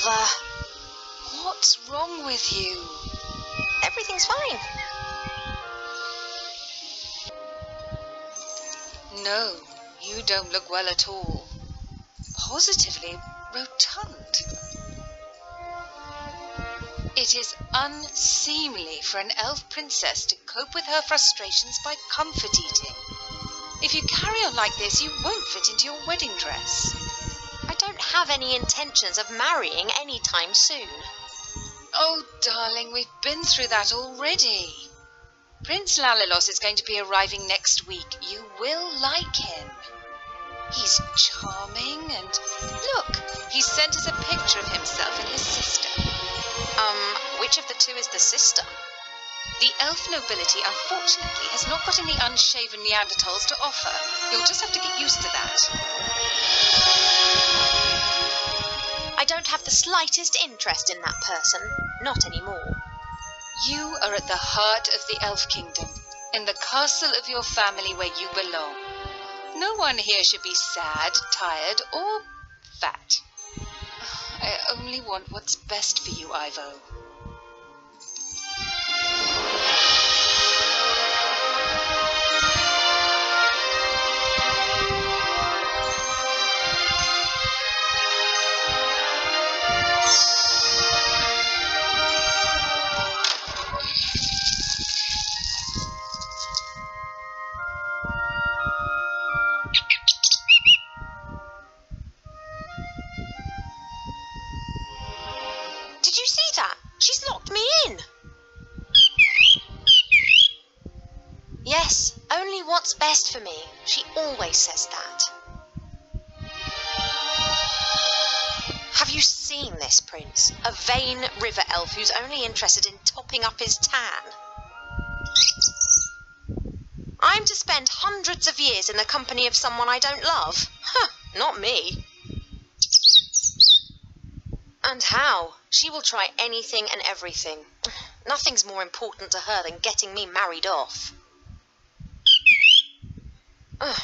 Mother. What's wrong with you? Everything's fine. No, you don't look well at all. Positively rotund. It is unseemly for an elf princess to cope with her frustrations by comfort eating. If you carry on like this, you won't fit into your wedding dress. I don't have any intentions of marrying anytime soon. Oh, darling, we've been through that already. Prince Lalalos is going to be arriving next week. You will like him. He's charming and, look, he sent us a picture of himself and his sister. Which of the two is the sister? The elf nobility, unfortunately, has not got any unshaven Neanderthals to offer. You'll just have to get used to that. I don't have the slightest interest in that person. Not anymore. You are at the heart of the elf kingdom, in the castle of your family where you belong. No one here should be sad, tired, or fat. I only want what's best for you, Ivo. Did you see that? She's locked me in. Yes, only what's best for me. She always says that. Have you seen this, Prince? A vain river elf who's only interested in topping up his tan. I'm to spend hundreds of years in the company of someone I don't love? Huh, not me. And how? She will try anything and everything. Nothing's more important to her than getting me married off. Ugh.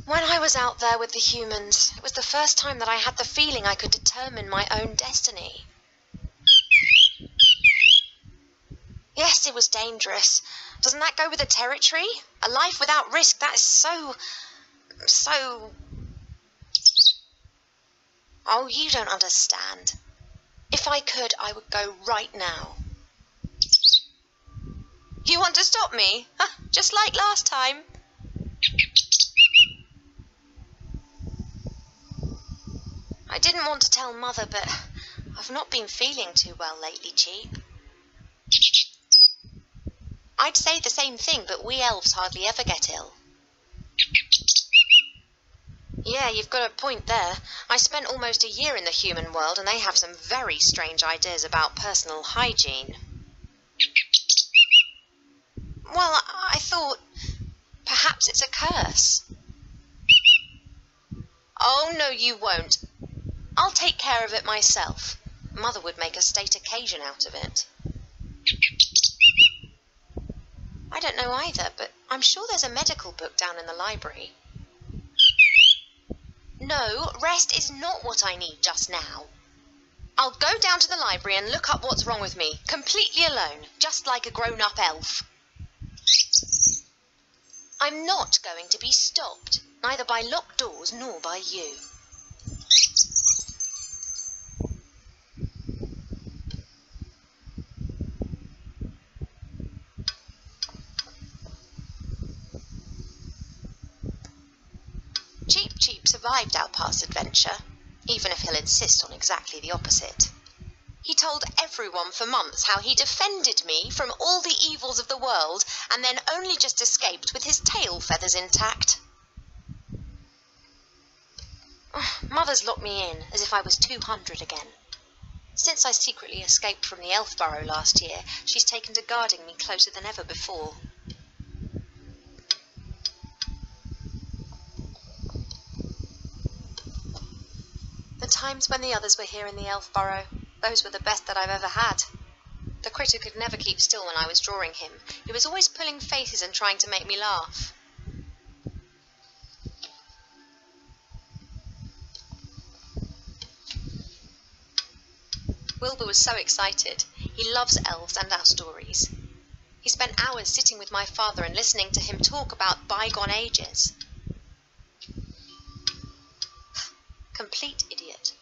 When I was out there with the humans, it was the first time that I had the feeling I could determine my own destiny. Yes, it was dangerous. Doesn't that go with the territory? A life without risk, that is so... Oh, you don't understand. If I could, I would go right now. You want to stop me? Huh, just like last time. I didn't want to tell Mother, but I've not been feeling too well lately, Cheap. I'd say the same thing, but we elves hardly ever get ill. Yeah, you've got a point there. I spent almost a year in the human world, and they have some very strange ideas about personal hygiene. Well, I thought perhaps it's a curse. Oh, no, you won't. I'll take care of it myself. Mother would make a state occasion out of it. I don't know either, but I'm sure there's a medical book down in the library. No, rest is not what I need just now. I'll go down to the library and look up what's wrong with me, completely alone, just like a grown-up elf. I'm not going to be stopped, neither by locked doors nor by you. Cheap survived our past adventure, even if he'll insist on exactly the opposite. He told everyone for months how he defended me from all the evils of the world and then only just escaped with his tail feathers intact. Mother's locked me in as if I was 200 again. Since I secretly escaped from the elf burrow last year, she's taken to guarding me closer than ever before. The times when the others were here in the elf burrow, those were the best that I've ever had. The critter could never keep still when I was drawing him. He was always pulling faces and trying to make me laugh. Wilbur was so excited. He loves elves and our stories. He spent hours sitting with my father and listening to him talk about bygone ages. Complete idiot.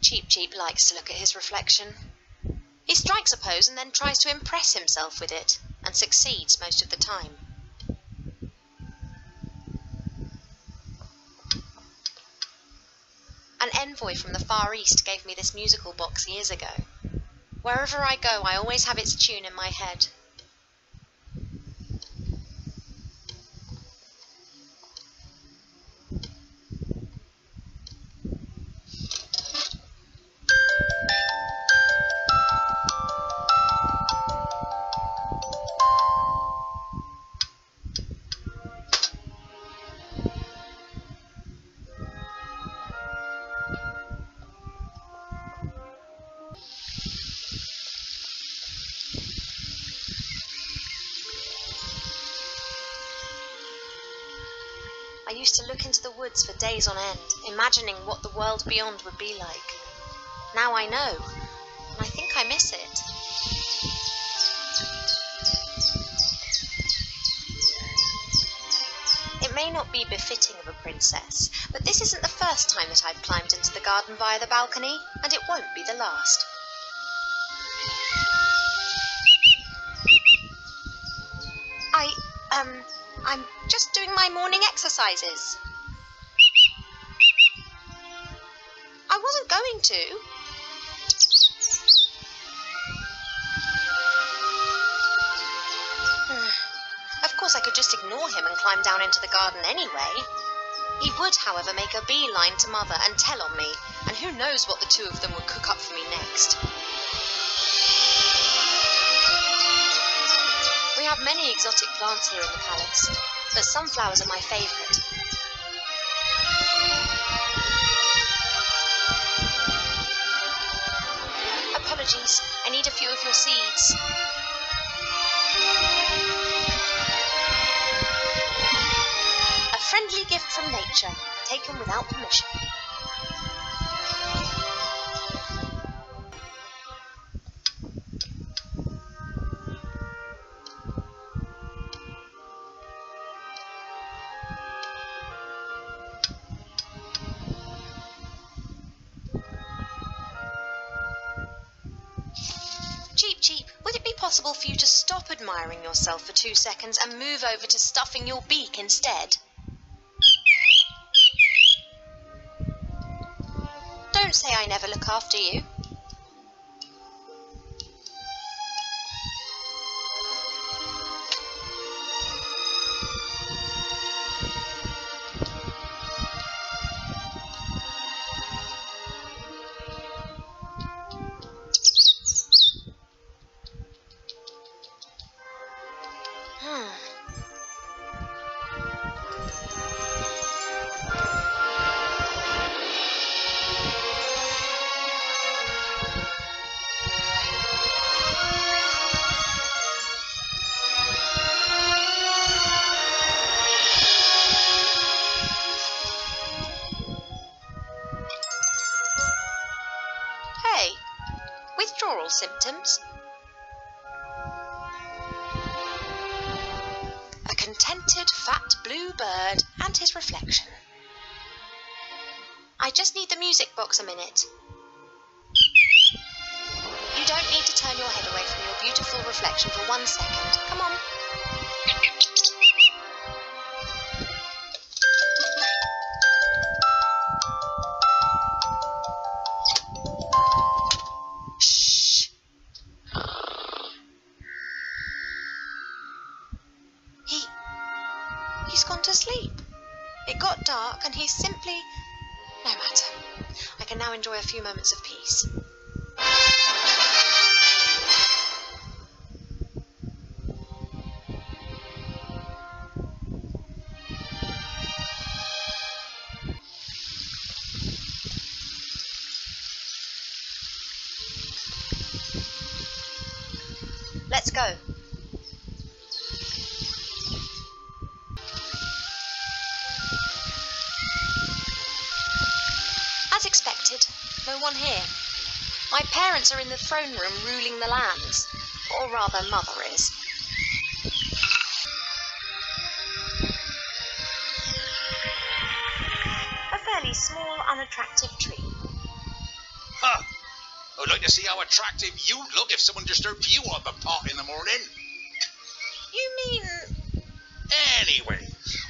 Cheep Cheep likes to look at his reflection. He strikes a pose and then tries to impress himself with it, and succeeds most of the time. An envoy from the Far East gave me this musical box years ago. Wherever I go, I always have its tune in my head. I used to look into the woods for days on end, imagining what the world beyond would be like. Now I know, and I think I miss it. It may not be befitting of a princess, but this isn't the first time that I've climbed into the garden via the balcony, and it won't be the last. I'm just doing my morning exercises. I wasn't going to. Of course, I could just ignore him and climb down into the garden anyway. He would, however, make a beeline to Mother and tell on me, and who knows what the two of them would cook up for me next. We have many exotic plants here in the palace, but sunflowers are my favourite. Apologies, I need a few of your seeds. A friendly gift from nature, taken without permission. Cheep, would it be possible for you to stop admiring yourself for 2 seconds and move over to stuffing your beak instead? Don't say I never look after you. Hey, withdrawal symptoms? A contented fat blue bird and his reflection. I just need the music box a minute. You don't need to turn your head away from your beautiful reflection for 1 second. Come on. He's gone to sleep. It got dark and he's simply... No matter. I can now enjoy a few moments of peace. Let's go. No one here. My parents are in the throne room ruling the lands. Or rather, Mother is. A fairly small, unattractive tree. Huh. I'd like to see how attractive you'd look if someone disturbed you on the pot in the morning. You mean... Anyway,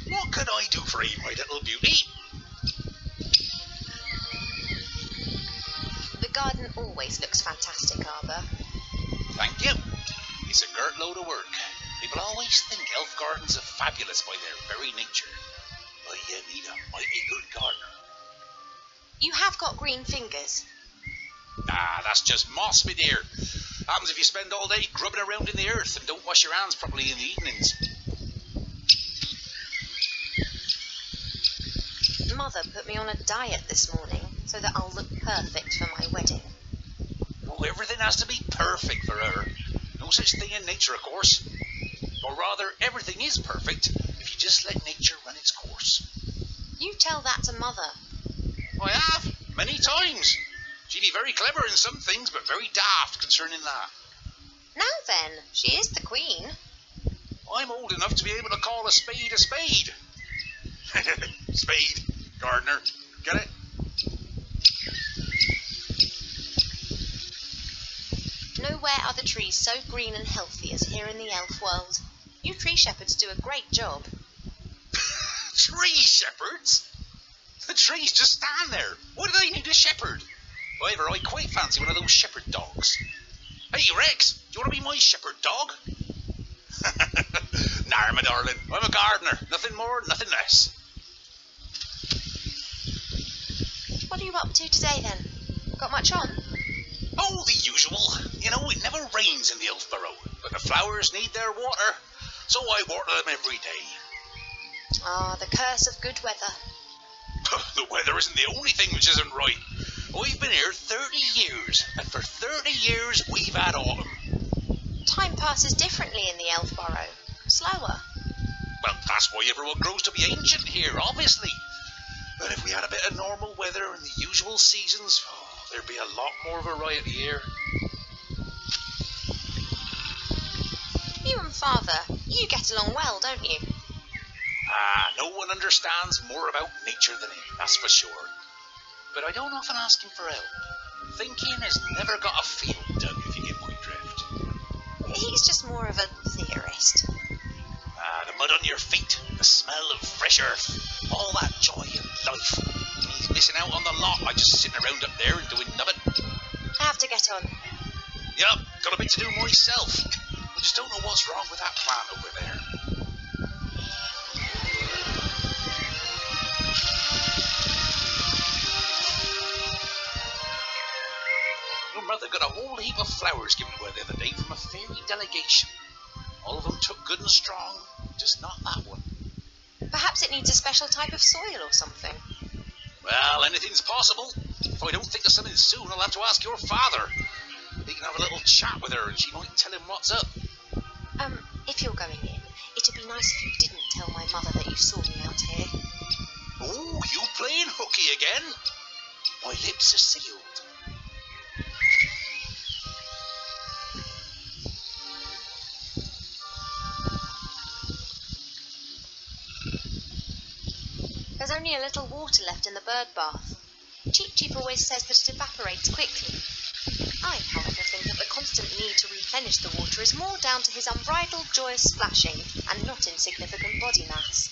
what could I do for you, my little beauty? The garden always looks fantastic, Arthur. Thank you. It's a girt load of work. People always think elf gardens are fabulous by their very nature. But you need a mighty good gardener. You have got green fingers. Ah, that's just moss, my dear. Happens if you spend all day grubbing around in the earth and don't wash your hands properly in the evenings. Mother put me on a diet this morning so that I'll look perfect for my wedding. Oh, everything has to be perfect for her. No such thing in nature, of course. Or rather, everything is perfect if you just let nature run its course. You tell that to Mother. I have, many times. She'd be very clever in some things, but very daft concerning that. Now then, she is the queen. I'm old enough to be able to call a spade a spade. Spade, gardener, get it? Nowhere are the trees so green and healthy as here in the elf world. You tree shepherds do a great job. Tree shepherds? The trees just stand there. Why do they need a shepherd? However, I quite fancy one of those shepherd dogs. Hey, Rex, do you want to be my shepherd dog? Nah, my darling, I'm a gardener. Nothing more, nothing less. What are you up to today, then? Got much on? Oh, the usual. You know, it never rains in the elf burrow, but the flowers need their water, so I water them every day. Ah, the curse of good weather. The weather isn't the only thing which isn't right. I've been here 30 years, and for 30 years we've had autumn. Time passes differently in the elf burrow. Slower. Well, that's why everyone grows to be ancient here, obviously. But if we had a bit of normal weather and the usual seasons, there'd be a lot more variety here. You and Father, you get along well, don't you? Ah, no one understands more about nature than him, that's for sure. But I don't often ask him for help. Thinking has never got a field done, if you get my drift. He's just more of a theorist. Ah, the mud on your feet, the smell of fresh earth, all that joy and life. And he's missing out on the lot by just sitting around up there and doing nothing. I have to get on. Yep, got a bit to do myself. I just don't know what's wrong with that plant over there. Your mother got a whole heap of flowers given to her the other day from a fairy delegation. All of them took good and strong, just not that one. Perhaps it needs a special type of soil or something. Well, anything's possible. If I don't think of something soon, I'll have to ask your father. He can have a little chat with her and she might tell him what's up. If you're going in, it'd be nice if you didn't tell my mother that you saw me out here. Oh, you playing hooky again? My lips are sealed. There's only a little water left in the bird bath. Cheep Cheep always says that it evaporates quickly. I, however, think that the constant need to replenish the water is more down to his unbridled joyous splashing and not insignificant body mass.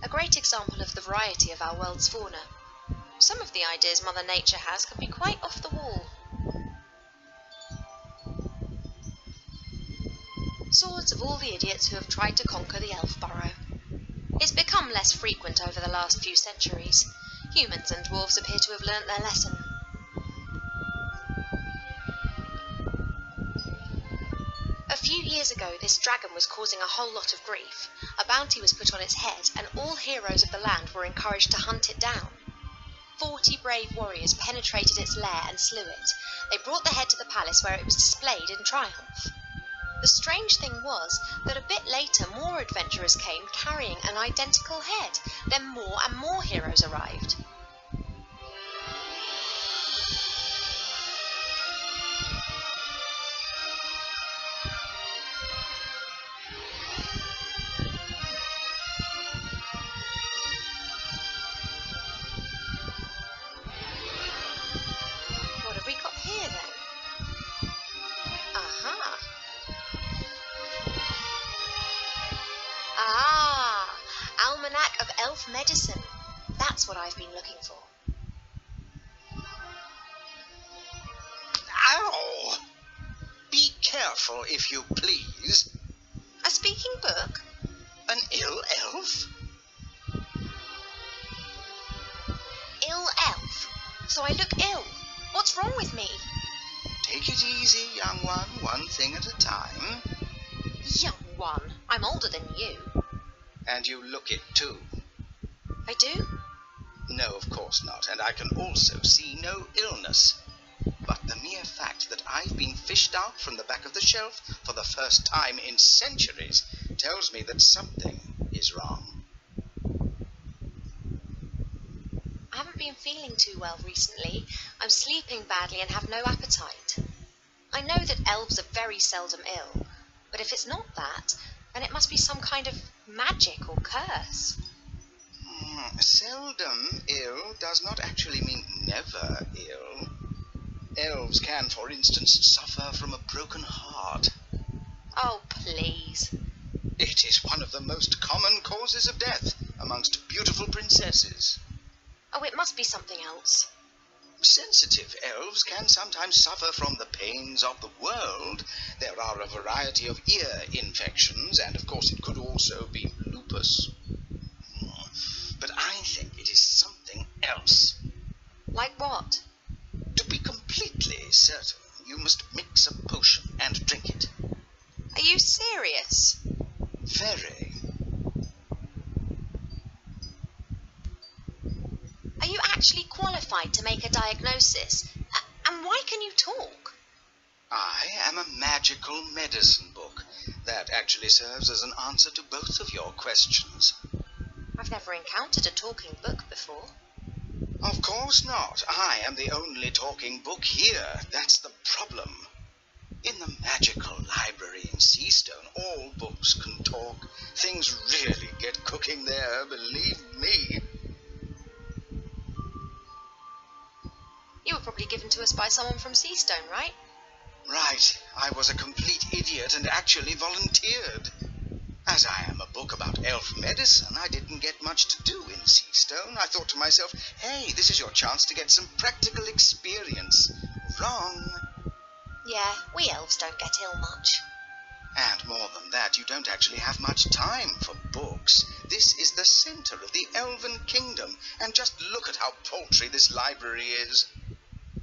A great example of the variety of our world's fauna. Some of the ideas Mother Nature has can be quite off the wall. Swords of all the idiots who have tried to conquer the elf burrow. It's become less frequent over the last few centuries. Humans and dwarves appear to have learnt their lesson. A few years ago, this dragon was causing a whole lot of grief. A bounty was put on its head, and all heroes of the land were encouraged to hunt it down. 40 brave warriors penetrated its lair and slew it. They brought the head to the palace where it was displayed in triumph. The strange thing was that a bit later more adventurers came carrying an identical head. Then more and more heroes arrived. What have we got here then? Aha! Ah! Almanac of Elf Medicine. That's what I've been looking for. Ow! Be careful, if you please. A speaking book? An ill elf? Ill elf? So I look ill. What's wrong with me? Take it easy, young one thing at a time. Young one. I'm older than you. And you look it too. I do? No, of course not, and I can also see no illness. But the mere fact that I've been fished out from the back of the shelf for the first time in centuries tells me that something is wrong. I haven't been feeling too well recently. I'm sleeping badly and have no appetite. I know that elves are very seldom ill, but if it's not that, then it must be some kind of magic or curse. Seldom ill does not actually mean never ill. Elves can, for instance, suffer from a broken heart. Oh, please. It is one of the most common causes of death amongst beautiful princesses. Oh, it must be something else. Sensitive elves can sometimes suffer from the pains of the world. There are a variety of ear infections, and of course it could also be lupus. But I think it is something else. Like what? To be completely certain, you must mix a potion and drink it. Are you serious? Very. Are you actually qualified to make a diagnosis? And why can you talk? I am a magical medicine book that actually serves as an answer to both of your questions. I've never encountered a talking book before. Of course not. I am the only talking book here. That's the problem. In the magical library in Seastone, all books can talk. Things really get cooking there, believe me. You were probably given to us by someone from Seastone, right? Right. I was a complete idiot and actually volunteered. As I am a book about elf medicine, I didn't get much to do in Seastone. I thought to myself, hey, this is your chance to get some practical experience. Wrong. Yeah, we elves don't get ill much. And more than that, you don't actually have much time for books. This is the center of the Elven Kingdom, and just look at how paltry this library is.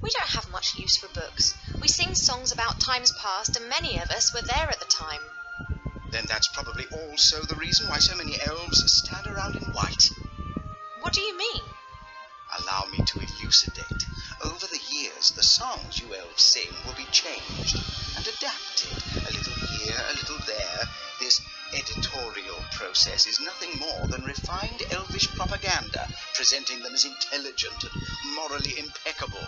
We don't have much use for books. We sing songs about times past, and many of us were there at the time. Then that's probably also the reason why so many elves stand around in white. What do you mean? Allow me to elucidate. Over the years, the songs you elves sing will be changed and adapted, a little here, a little there. This editorial process is nothing more than refined elvish propaganda, presenting them as intelligent and morally impeccable.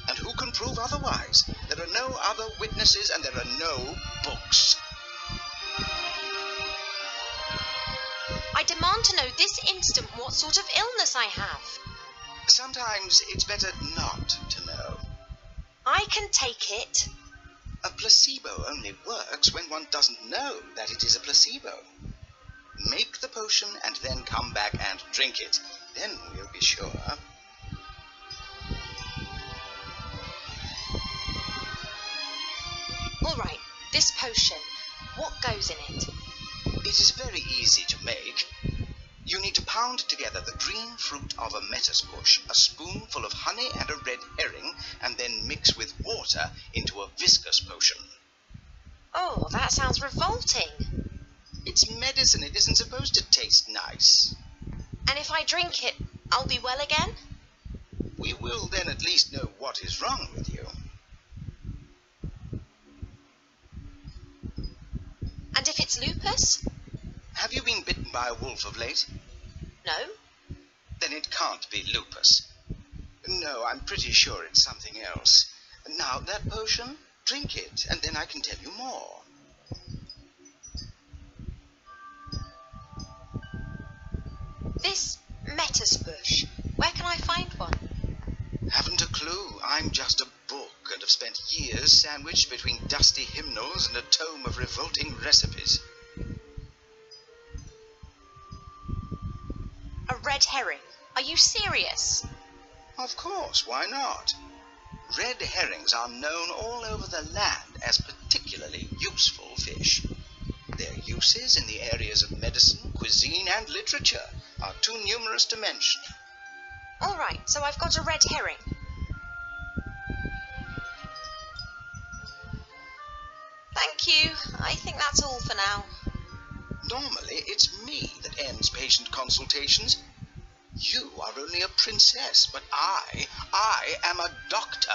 And who can prove otherwise? There are no other witnesses and there are no books. I demand to know this instant what sort of illness I have. Sometimes it's better not to know. I can take it. A placebo only works when one doesn't know that it is a placebo. Make the potion and then come back and drink it. Then we'll be sure. All right, this potion, what goes in it? It is very easy to make. You need to pound together the green fruit of a metis bush, a spoonful of honey and a red herring, and then mix with water into a viscous potion. Oh, that sounds revolting. It's medicine. It isn't supposed to taste nice. And if I drink it, I'll be well again? We will then at least know what is wrong with you. And if it's lupus? Have you been bitten by a wolf of late? No. Then it can't be lupus. No, I'm pretty sure it's something else. Now, that potion, drink it, and then I can tell you more. This metis bush, where can I find one? Haven't a clue. I'm just a book and have spent years sandwiched between dusty hymnals and a tome of revolting recipes. A red herring? Are you serious? Of course, why not? Red herrings are known all over the land as particularly useful fish. Their uses in the areas of medicine, cuisine, and literature are too numerous to mention. All right, so I've got a red herring. Thank you. I think that's all for now. Normally, it's me that ends patient consultations. You are only a princess, but I am a doctor.